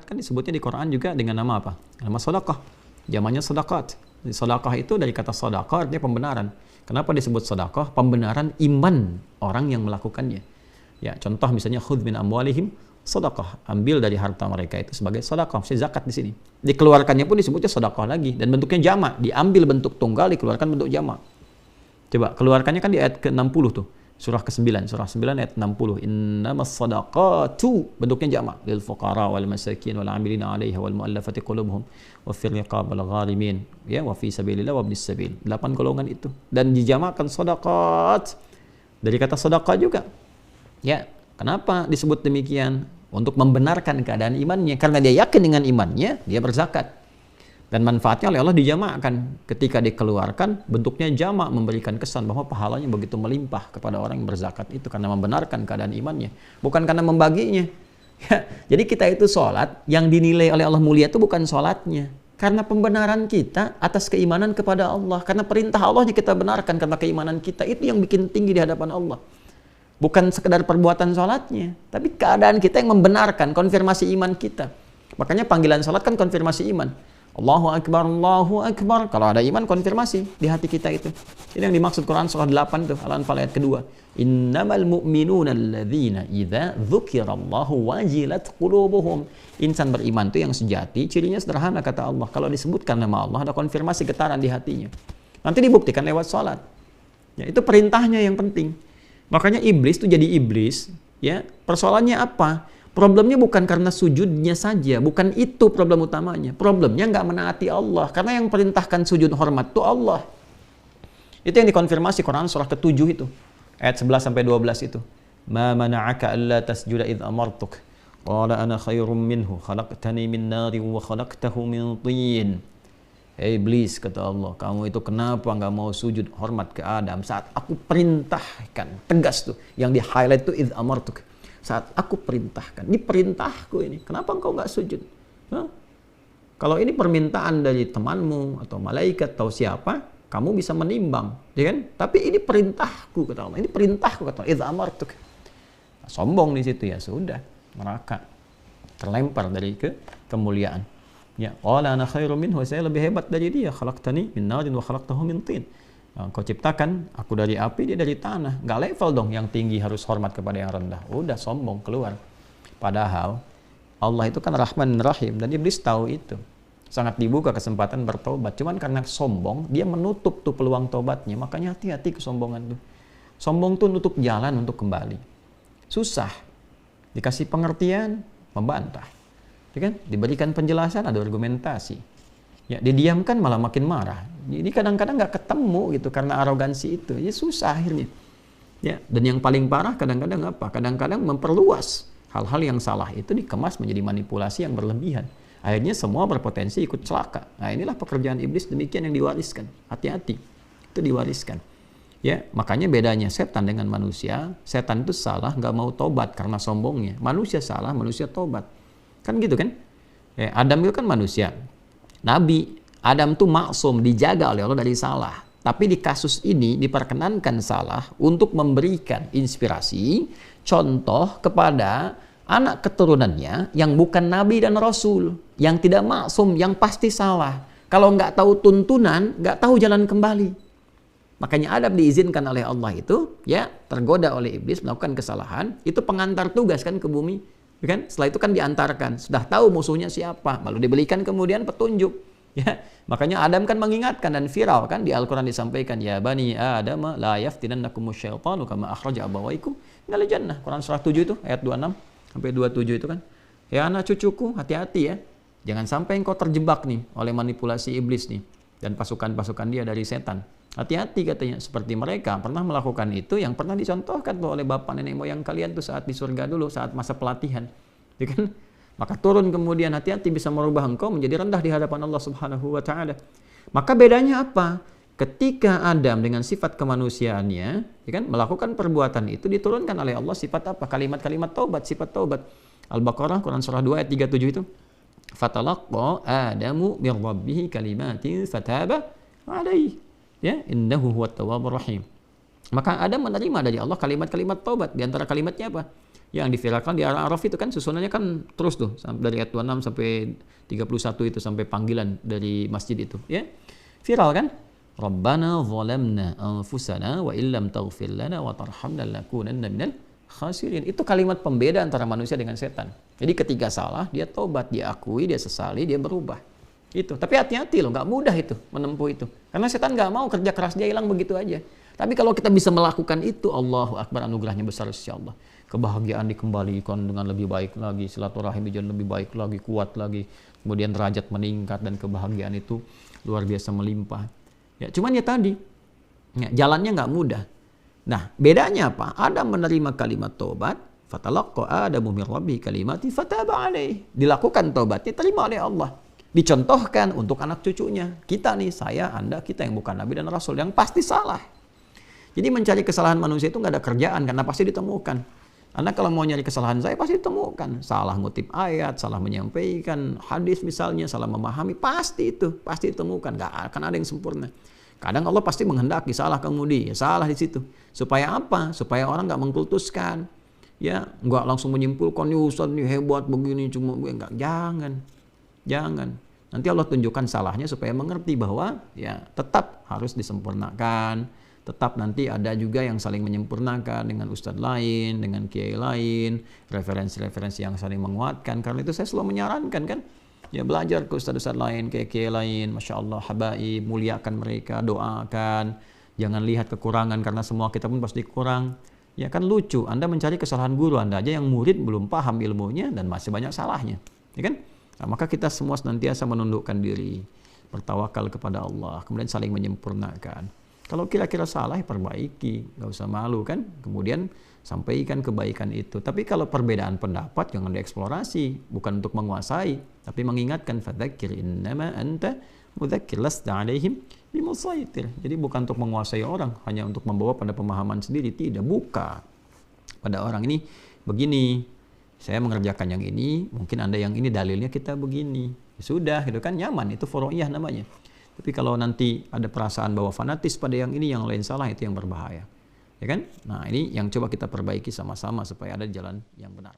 zakat kan disebutnya di Quran juga dengan nama apa? Nama sedekah. Jamannya sedekah. Sedekah itu dari kata sedekah artinya pembenaran. Kenapa disebut sedekah? Pembenaran iman orang yang melakukannya. Ya, contoh misalnya khudz min amwalihim sedekah, ambil dari harta mereka itu sebagai sedekah, maksudnya zakat di sini. Dikeluarkannya pun disebutnya sedekah lagi dan bentuknya jamak, diambil bentuk tunggal, dikeluarkan bentuk jamak. Coba keluarkannya kan di ayat ke-60 tuh. Surah ke-9, surah 9 ayat 60. Innamas sadaqatu, bentuknya jamak, lil fuqara wal masakin wal 'amilina 'alaiha wal mu'allafati qulubuhum wa fil riqab wal gharimin ya wa fi sabilillah wa ibnis sabil. 8 golongan itu dan dijamakkan sadaqat dari kata sedekah juga. Ya, kenapa disebut demikian? Untuk membenarkan keadaan imannya, karena dia yakin dengan imannya, dia berzakat. Dan manfaatnya oleh Allah dijamakkan. Ketika dikeluarkan, bentuknya jamak, memberikan kesan bahwa pahalanya begitu melimpah kepada orang yang berzakat itu karena membenarkan keadaan imannya, bukan karena membaginya. Ya, jadi kita itu sholat, yang dinilai oleh Allah mulia itu bukan sholatnya, karena pembenaran kita atas keimanan kepada Allah, karena perintah Allahnya kita benarkan karena keimanan kita, itu yang bikin tinggi di hadapan Allah. Bukan sekedar perbuatan sholatnya, tapi keadaan kita yang membenarkan, konfirmasi iman kita. Makanya panggilan sholat kan konfirmasi iman. Allahu Akbar, Allahu Akbar. Kalau ada iman, konfirmasi di hati kita itu. Ini yang dimaksud Quran surah 8 tuh, Al-Anfal ayat kedua. Innamal mu'minuna alladzina idza dzukirallahu wajilat qulubuhum. Insan beriman itu yang sejati, cirinya sederhana kata Allah. Kalau disebutkan nama Allah, ada konfirmasi getaran di hatinya. Nanti dibuktikan lewat sholat. Ya, itu perintahnya yang penting. Makanya iblis tuh jadi iblis, ya. Persoalannya apa? Problemnya bukan karena sujudnya saja, bukan itu problem utamanya. Problemnya nggak menaati Allah, karena yang perintahkan sujud hormat itu Allah. Itu yang dikonfirmasi Quran surah ke-7 itu, ayat 11 sampai 12 itu. Ma mana'aka alla tasjuda idh amartuk. Qala ana khairum minhu, khalaqtani min nari wa khalaqtahu min tin. Hei iblis, kata Allah, kamu itu kenapa nggak mau sujud hormat ke Adam saat aku perintahkan? Tegas tuh, yang di highlight tuh idh amartuk. Saat aku perintahkan, ini perintahku ini, kenapa engkau nggak sujud? Hah? Kalau ini permintaan dari temanmu atau malaikat atau siapa, kamu bisa menimbang, ya kan? Tapi ini perintahku, kata Allah, ini perintahku, kata Allah, idh amartuk. Sombong di situ, ya sudah, neraka, terlempar dari kemuliaan. Ya, qala ana khairum minhu, saya lebih hebat dari dia. Khalaqtani min narin wa khalaqtahu min tin. Kau ciptakan aku dari api, dia dari tanah. Enggak level dong, yang tinggi harus hormat kepada yang rendah. Udah sombong keluar. Padahal Allah itu kan Rahman Rahim dan iblis tahu itu. Sangat dibuka kesempatan bertobat. Cuman karena sombong, dia menutup tuh peluang tobatnya. Makanya hati-hati kesombongan tuh. Sombong tuh nutup jalan untuk kembali. Susah. Dikasih pengertian, membantah. Kan? Diberikan penjelasan, ada argumentasi. Ya, didiamkan malah makin marah. Jadi kadang-kadang nggak ketemu gitu karena arogansi itu. Ya susah akhirnya. Ya, dan yang paling parah kadang-kadang apa? Kadang-kadang memperluas hal-hal yang salah itu dikemas menjadi manipulasi yang berlebihan. Akhirnya semua berpotensi ikut celaka. Nah, inilah pekerjaan iblis demikian yang diwariskan. Hati-hati. Itu diwariskan. Ya, makanya bedanya setan dengan manusia. Setan itu salah, nggak mau tobat karena sombongnya. Manusia salah, manusia tobat. Kan gitu kan? Ya, Adam itu kan manusia. Nabi Adam tuh maksum, dijaga oleh Allah dari salah. Tapi di kasus ini diperkenankan salah untuk memberikan inspirasi, contoh kepada anak keturunannya yang bukan Nabi dan Rasul, yang tidak maksum, yang pasti salah. Kalau nggak tahu tuntunan, nggak tahu jalan kembali. Makanya Adam diizinkan oleh Allah itu, ya, tergoda oleh iblis melakukan kesalahan, itu pengantar tugas kan ke bumi. Kan? Setelah itu kan diantarkan, sudah tahu musuhnya siapa, lalu diberikan kemudian petunjuk. Ya, makanya Adam kan mengingatkan dan viral kan di Al-Quran disampaikan, ya bani Adam la yaftinannakumus syaitanu kama akhraja abawaikum minal jannah. Quran surah 7 itu ayat 26 sampai 27 itu kan. Ya anak cucuku, hati-hati ya. Jangan sampai engkau terjebak nih oleh manipulasi iblis nih dan pasukan-pasukan dia dari setan. Hati-hati katanya, seperti mereka pernah melakukan itu yang pernah dicontohkan tuh oleh bapak nenek moyang kalian tuh saat di surga dulu, saat masa pelatihan. Ya kan? Maka turun kemudian, hati-hati bisa merubah engkau menjadi rendah di hadapan Allah Subhanahu wa taala. Maka bedanya apa? Ketika Adam dengan sifat kemanusiaannya, ya kan, melakukan perbuatan itu, diturunkan oleh Allah sifat apa? Kalimat-kalimat taubat, sifat taubat. Al-Baqarah Quran surah 2 ayat 37 itu. Fatalaqqa Adamu min rabbih kalimatin fataba alaihi. Ya, innahu huwat tawwabur rahim. Maka Adam menerima dari Allah kalimat-kalimat taubat. Di antara kalimatnya apa? Yang diviralkan di Al-A'raf itu kan susunannya kan terus tuh dari ayat 26 sampai 31 itu sampai panggilan dari masjid itu, ya. Viral kan? Rabbana zalamna anfusana wa illam taghfir lana wa tarhamna lanakunanna minal khasirin. Itu kalimat pembeda antara manusia dengan setan. Jadi ketika salah, dia tobat, dia akui, dia sesali, dia berubah. Itu. Tapi hati-hati loh, nggak mudah itu menempuh itu. Karena setan nggak mau kerja keras dia hilang begitu aja. Tapi kalau kita bisa melakukan itu, Allahu Akbar, anugerahnya besar insyaallah. Kebahagiaan dikembalikan dengan lebih baik lagi, silaturahim jadi lebih baik lagi, kuat lagi, kemudian derajat meningkat dan kebahagiaan itu luar biasa melimpah. Ya, cuman ya tadi, ya, jalannya nggak mudah. Nah, bedanya apa? Adam menerima kalimat taubat, fatalaqqa Adamu min rabbihi kalimati fataba alaihi. Dilakukan taubatnya, terima oleh Allah. Dicontohkan untuk anak cucunya. Kita nih, saya, Anda, kita yang bukan Nabi dan Rasul, yang pasti salah. Jadi mencari kesalahan manusia itu nggak ada kerjaan, karena pasti ditemukan. Anda kalau mau nyari kesalahan saya, pasti ditemukan. Salah ngutip ayat, salah menyampaikan hadis misalnya, salah memahami, pasti itu. Pasti ditemukan, nggak akan ada yang sempurna. Kadang Allah pasti menghendaki salah kemudi, ya salah di situ. Supaya apa? Supaya orang nggak mengkultuskan. Ya, nggak langsung menyimpulkan, nih Ustaz nih hebat begini, cuma nggak. Jangan. Nanti Allah tunjukkan salahnya supaya mengerti bahwa ya tetap harus disempurnakan. Tetap nanti ada juga yang saling menyempurnakan dengan ustadz lain, dengan kiai lain, referensi-referensi yang saling menguatkan. Karena itu saya selalu menyarankan kan, ya belajar ke ustadz-ustadz lain, kiai-kiai lain, Masya Allah, habaib, muliakan mereka, doakan. Jangan lihat kekurangan karena semua kita pun pasti kurang. Ya kan lucu, Anda mencari kesalahan guru Anda aja yang murid belum paham ilmunya dan masih banyak salahnya. Ya kan? Nah, maka kita semua senantiasa menundukkan diri, bertawakal kepada Allah, kemudian saling menyempurnakan. Kalau kira-kira salah, ya perbaiki, nggak usah malu kan. Kemudian sampaikan kebaikan itu. Tapi kalau perbedaan pendapat jangan dieksplorasi, bukan untuk menguasai, tapi mengingatkan fadzakir innama anta mudzakir lasta alaihim bimusaitir. Jadi bukan untuk menguasai orang, hanya untuk membawa pada pemahaman sendiri, tidak, buka pada orang ini begini. Saya mengerjakan yang ini, mungkin Anda yang ini dalilnya kita begini. Ya sudah, gitu kan, nyaman, itu furu'iyah namanya. Tapi kalau nanti ada perasaan bahwa fanatis pada yang ini, yang lain salah, itu yang berbahaya. Ya kan? Nah, ini yang coba kita perbaiki sama-sama supaya ada jalan yang benar.